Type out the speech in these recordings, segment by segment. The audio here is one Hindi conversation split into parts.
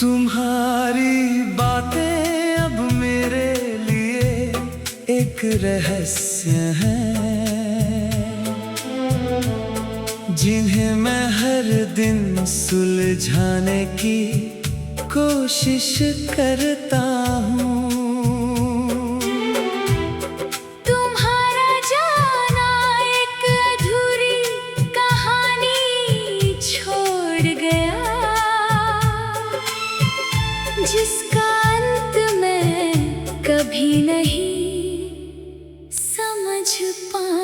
तुम्हारी बातें अब मेरे लिए एक रहस्य है, जिन्हें मैं हर दिन सुलझाने की कोशिश करता हूँ। तुम्हारा जाना एक अधूरी कहानी छोड़ गया, जिसका अंत मैं कभी नहीं समझ पाऊं।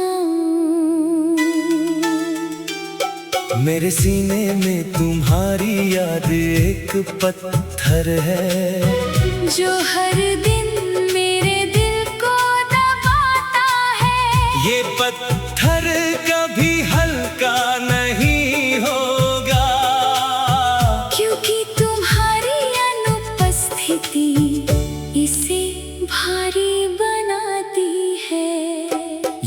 मेरे सीने में तुम्हारी याद एक पत्थर है, जो हर दिन मेरे दिल को दबाता है। ये पत्थर कभी हल्का नहीं होगा, क्योंकि तुम्हारी अनुपस्थिति इसे भारी बनाती है।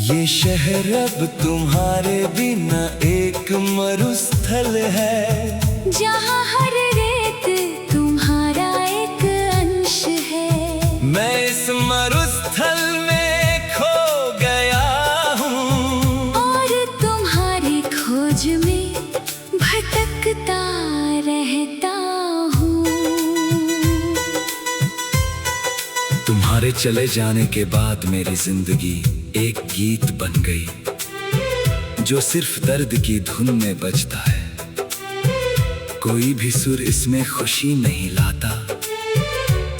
ये शहर अब तुम्हारे बिना एक मरुस्थल है, जहाँ हर रेत तुम्हारा एक अंश है। मैं इस मरुस्थल में खो गया हूँ, और तुम्हारी खोज में भटकता रहता हूँ। तुम्हारे चले जाने के बाद मेरी जिंदगी एक गीत बन गई, जो सिर्फ दर्द की धुन में बजता है। कोई भी सुर इसमें खुशी नहीं लाता,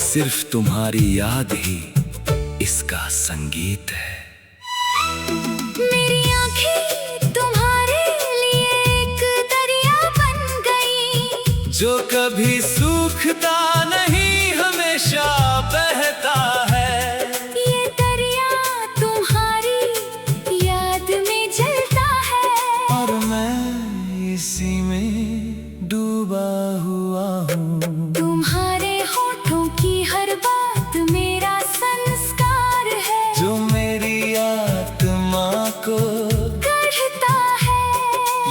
सिर्फ तुम्हारी याद ही इसका संगीत है। मेरी आँखें तुम्हारे लिए एक दरिया बन गई, जो कभी सूखता नहीं, हमेशा बहता है। ये दरिया तुम्हारी याद में जलता है, और मैं इसी में डूबा हुआ हूँ। तुम्हारे होठों की हर बात मेरा संस्कार है, जो मेरी आत्मा को गढ़ता है।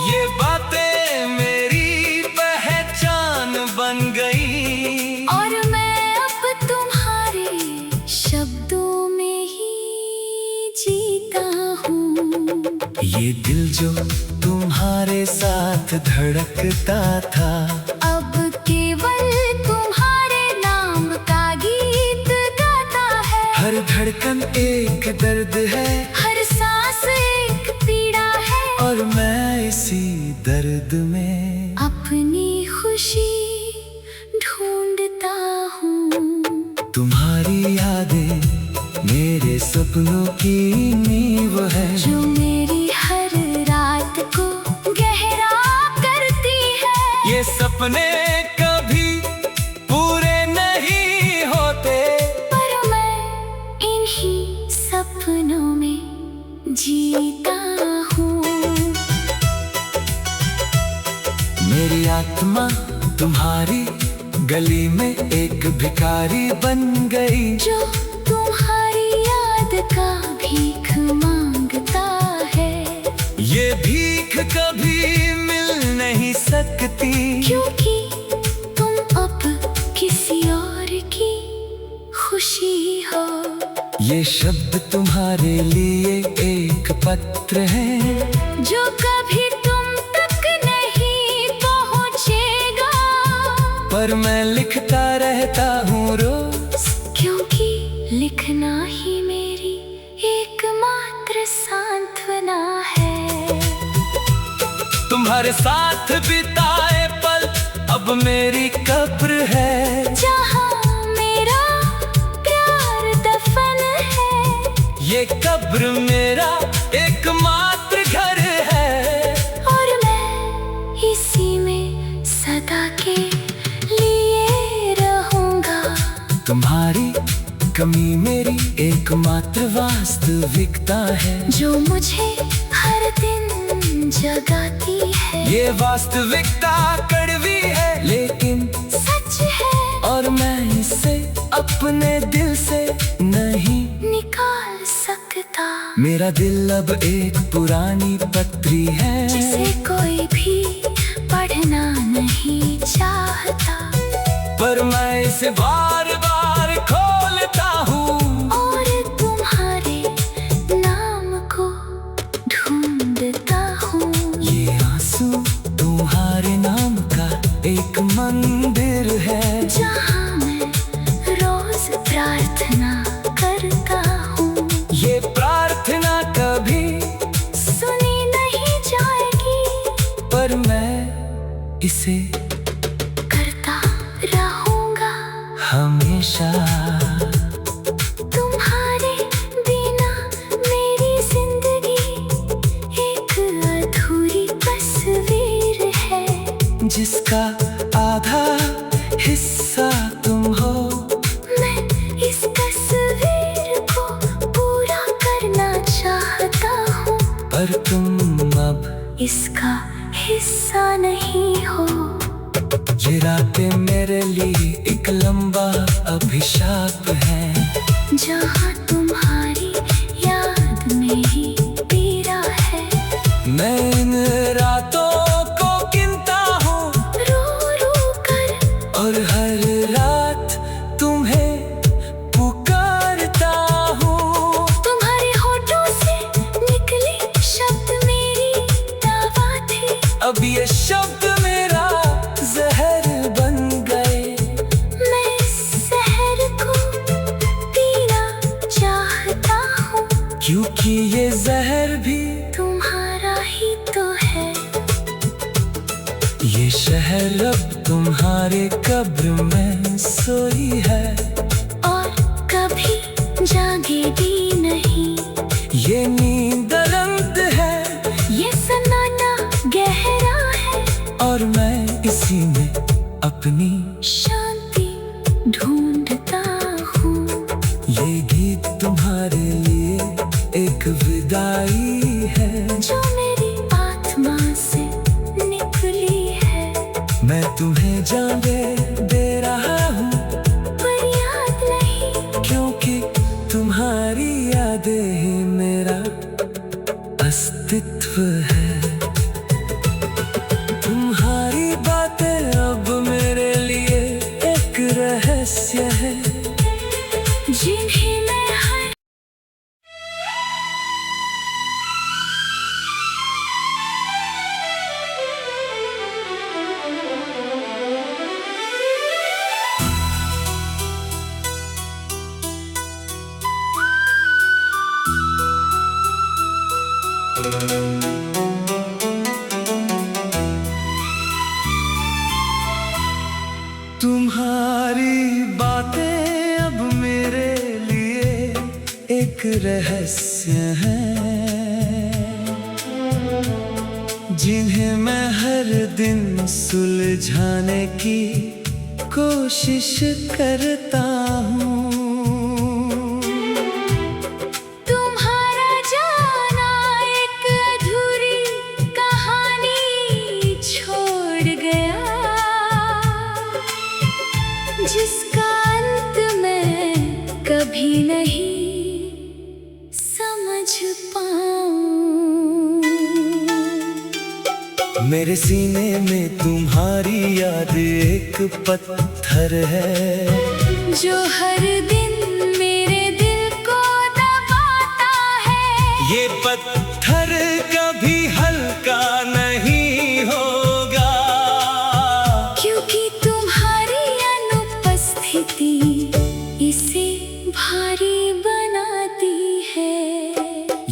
ये बातें मेरी पहचान बन गई, और मैं अब तुम्हारे शब्दों में ही जीता हूँ। ये दिल जो तुम्हारे साथ धड़कता था, अब केवल तुम्हारे नाम का गीत गाता है। हर धड़कन एक दर्द है, हर सांस एक पीड़ा है, और मैं इसी दर्द में अपनी खुशी ढूंढता हूँ। तुम्हारी यादें मेरे सपनों की नींव है, जो मेरी हर रात को गहरा करती है। ये सपने कभी पूरे नहीं होते, पर मैं इन्हीं सपनों में जीता हूँ। मेरी आत्मा तुम्हारी गली में एक भिखारी बन गई, जो तुम्हारी याद का भीख मांगता है। ये भीख कभी मिल नहीं सकती, क्योंकि तुम अब किसी और की खुशी हो। ये शब्द तुम्हारे लिए एक पत्र है, जो कभी तुम तक नहीं पहुँचेगा, पर मैं लिखता रहता हूँ रोज, क्योंकि लिखना ही मेरी एकमात्र सांत्वना है। तुम्हारे साथ बिताए पल अब मेरी कब्र है, जहाँ मेरा प्यार दफन है। ये कब्र मेरा एकमात्र घर है, और मैं इसी में सदा के लिए रहूंगा। तुम्हारी कमी मेरी एकमात्र वास्तविकता है, जो मुझे हर दिन जगाती है। ये वास्तविकता कड़वी है लेकिन सच है, और मैं इसे अपने दिल से नहीं निकाल सकता। मेरा दिल अब एक पुरानी पत्री है जिसे कोई भी पढ़ना नहीं चाहता, पर मैं इसे बार बार खोलता हूँ और तुम्हारे नाम को ढूंढता हूँ। ये आंसू तुम्हारे नाम का एक मंदिर है जहाँ मैं रोज प्रार्थना करता हूँ। ये प्रार्थना कभी सुनी नहीं जाएगी, पर मैं इसे करता रहूंगा हमेशा। तुम्हारे बिना मेरी जिंदगी एक अधूरी तस्वीर है, जिसका आधा हिस्सा तुम हो। मैं इस तस्वीर को पूरा करना चाहता हूँ, पर तुम अब इसका हिस्सा नहीं हो। ये रातें मेरे लिए एक लंबा अभिशाप है, जहाँ तुम्हारी याद में ही पीरा है। मैं इन रातों को गिनता हूँ रो रो कर और हर रात तुम्हें पुकारता हूँ। तुम्हारे होठों से निकले शब्द मेरी दवा थे, अब ये शब्द मेरा जहर बन गए। मैं इस जहर को पीना चाहता हूँ, क्योंकि ये जहर भी तुम्हारा ही तो है। ये शहर अब तुम्हारे कब्र में सोई है, और कभी जागेगी नहीं। ये नींद अनंत है ये सन्नाटा गहरा है, और मैं इसी में अपनी शांति ढूंढता हूँ। ये गीत तुम्हारे लिए एक विदाई है, जो मेरी आत्मा से निकली है। मैं तुम्हें जाने दे रहा हूँ, पर याद नहीं, क्योंकि तुम्हारी यादें ही मेरा अस्तित्व है। तुम्हारी बातें अब मेरे लिए एक रहस्य है, जिन्हें मैं हर तुम्हारी बातें अब मेरे लिए एक रहस्य है, जिन्हें मैं हर दिन सुलझाने की कोशिश करता हूँ। तुम्हारा जाना एक अधूरी कहानी छोड़ गया, जिसका अंत मैं कभी नहीं समझ पाऊं। मेरे सीने में तुम्हारी याद एक पत्थर है, जो हर दिन मेरे दिल को दबाता है। ये पत्थर कभी हल्का नहीं होगा, क्योंकि तुम्हारी अनुपस्थिति इसे भारी बनाती है।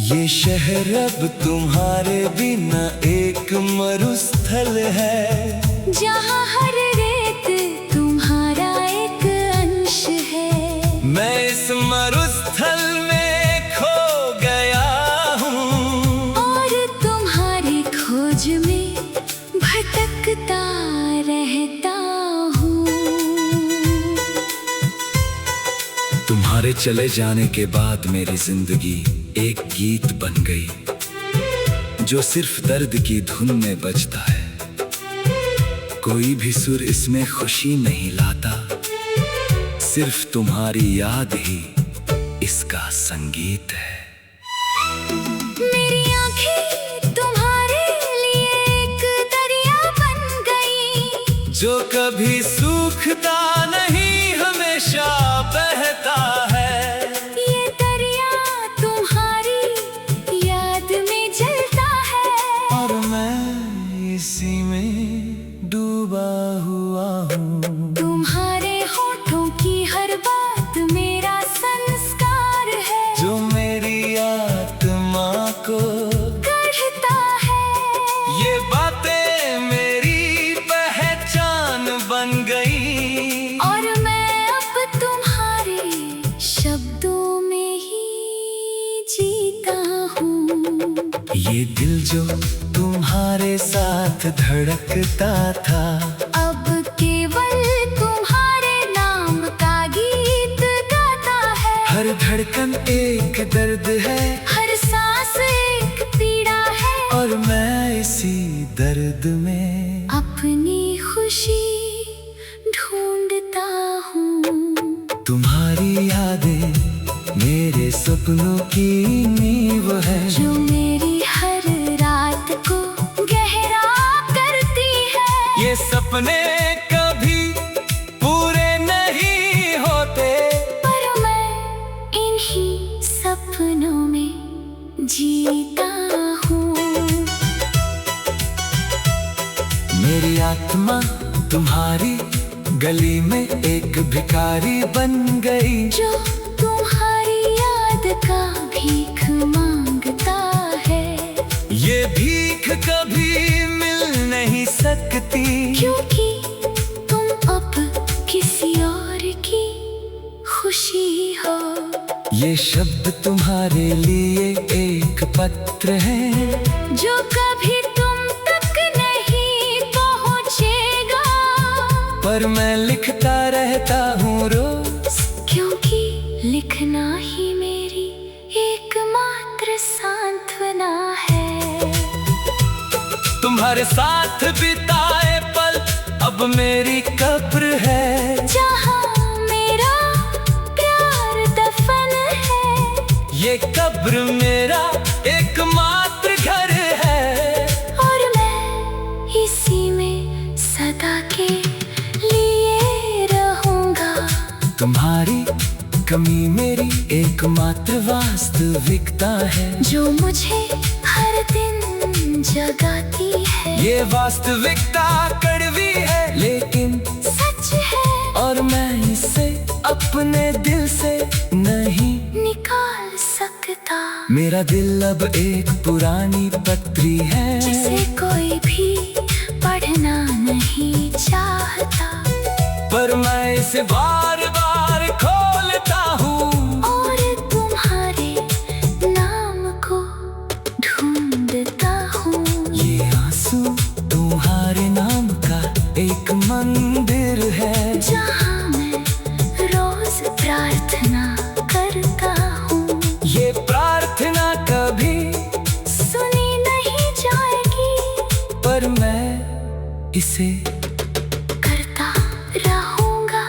ये शहर अब तुम्हारे बिना एक मरुस्थल है, जहाँ हर रेत तुम्हारा एक अंश है। मैं इस मरुस्थल में खो गया हूँ, और तुम्हारी खोज में भटकता रहता हूँ। तुम्हारे चले जाने के बाद मेरी जिंदगी एक गीत बन गई, जो सिर्फ दर्द की धुन में बजता है। कोई भी सुर इसमें खुशी नहीं लाता, सिर्फ तुम्हारी याद ही इसका संगीत है। मेरी आंखें तुम्हारे लिए एक दरिया बन गई, जो कभी सूखता नहीं हमेशा बहता है। ये दरिया तुम्हारी याद में जलता है, और मैं इसी में डूबा हुआ हूँ। तुम्हारे होठों की हर बात मेरा संस्कार है, जो मेरी आत्मा को गढ़ता है। ये बातें मेरी पहचान बन गई, और मैं अब तुम्हारे शब्दों में ही जीता हूँ। ये दिल जो तुम्हारे साथ धड़कता था, अब केवल तुम्हारे नाम का गीत गाता है। हर धड़कन एक दर्द है, हर सांस एक पीड़ा है, और मैं इसी दर्द में अपनी खुशी ढूंढता हूँ। तुम्हारी यादें मेरे सपनों की नींव है, जो मेरी हर रात को गहरा करती है। ये सपने कभी पूरे नहीं होते, पर मैं इन्हीं सपनों में जीता हूँ। मेरी आत्मा तुम्हारी गली में एक भिखारी बन गई, जो तुम्हारी याद का भीख मांगता है। ये भीख कभी मिल नहीं सकती, क्योंकि तुम अब किसी और की खुशी हो। ये शब्द तुम्हारे लिए एक पत्र है, जो कभी तुम तक नहीं पहुँचेगा, पर मैं लिखता रहता हूँ रोज, क्योंकि लिखना ही मेरी एकमात्र सांत्वना है। तुम्हारे साथ बिताए पल अब मेरी कब्र है, जहाँ मेरा प्यार दफन है। ये कब्र मेरा एकमात्र घर है, और मैं इसी में सदा के लिए रहूंगा। तुम्हारी कमी मेरी एकमात्र वास्तविकता है, जो मुझे हर दिन जगाती है। ये वास्तविकता कड़वी है लेकिन सच है, और मैं इसे अपने दिल से नहीं निकाल सकता। मेरा दिल अब एक पुरानी पत्री है, जिसे कोई भी पढ़ना नहीं चाहता, पर मैं इसे बार बार खोलता हूँ, और तुम्हारे नाम को ढूंढता हूँ। ये आंसू तुम्हारे नाम का एक मंदिर है, जहाँ मैं रोज प्रार्थना करता हूँ। ये प्रार्थना कभी सुनी नहीं जाएगी, पर मैं इसे करता रहूंगा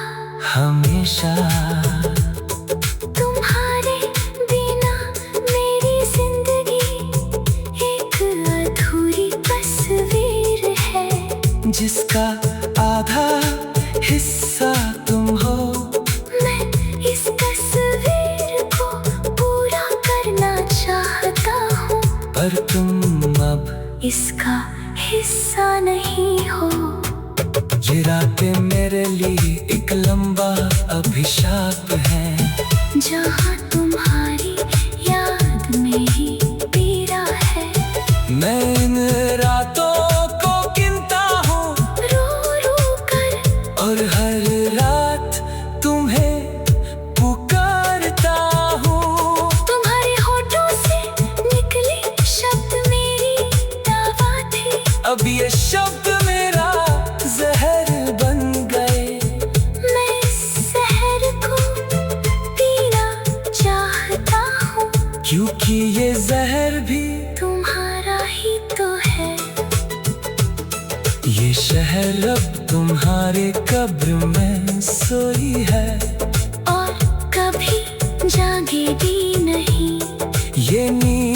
हमेशा। तुम्हारे बिना मेरी जिंदगी एक अधूरी तस्वीर है, जिसका आधा हिस्सा तुम हो। मैं इस तस्वीर को पूरा करना चाहता हूँ, पर तुम अब इसका हिस्सा नहीं हो। ये रातें मेरे लिए एक लंबा अभिशाप है, जहाँ तुम्हारी याद में ही पीड़ा है। मैं इन रातों को गिनता हूँ, रो रो कर, और हर रात तुम्हें पुकारता हूँ। तुम्हारे होठों से निकले शब्द मेरी दवा थे। अब ये शब्द मेरा जहर बन गए, मैं इस जहर को पीना चाहता हूँ, क्योंकि ये जहर भी तुम्हारा ही तो है। ये शहर अब तुम्हारे कब्र में सोई है, और कभी जागेगी नहीं। ये नींद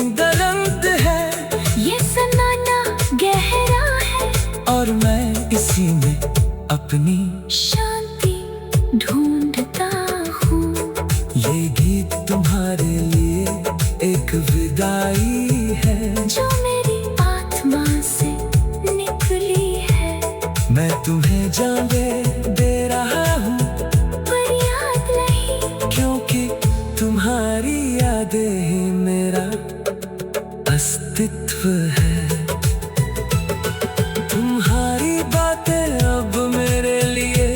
विदाई है जो मेरी आत्मा से निकली है। मैं तुम्हें जाने दे रहा हूँ, पर याद नहीं, क्योंकि तुम्हारी यादें ही मेरा अस्तित्व है। तुम्हारी बातें अब मेरे लिए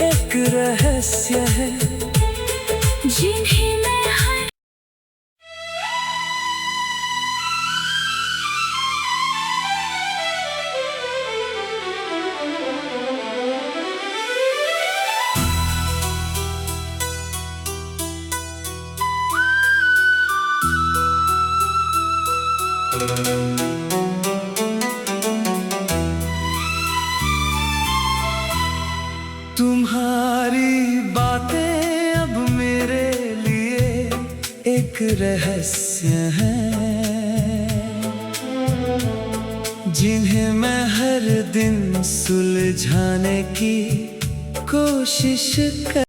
एक रहस्य है, जिन्हें मैं हर तुम्हारी बातें अब मेरे लिए एक रहस्य है, जिन्हें मैं हर दिन सुलझाने की कोशिश कर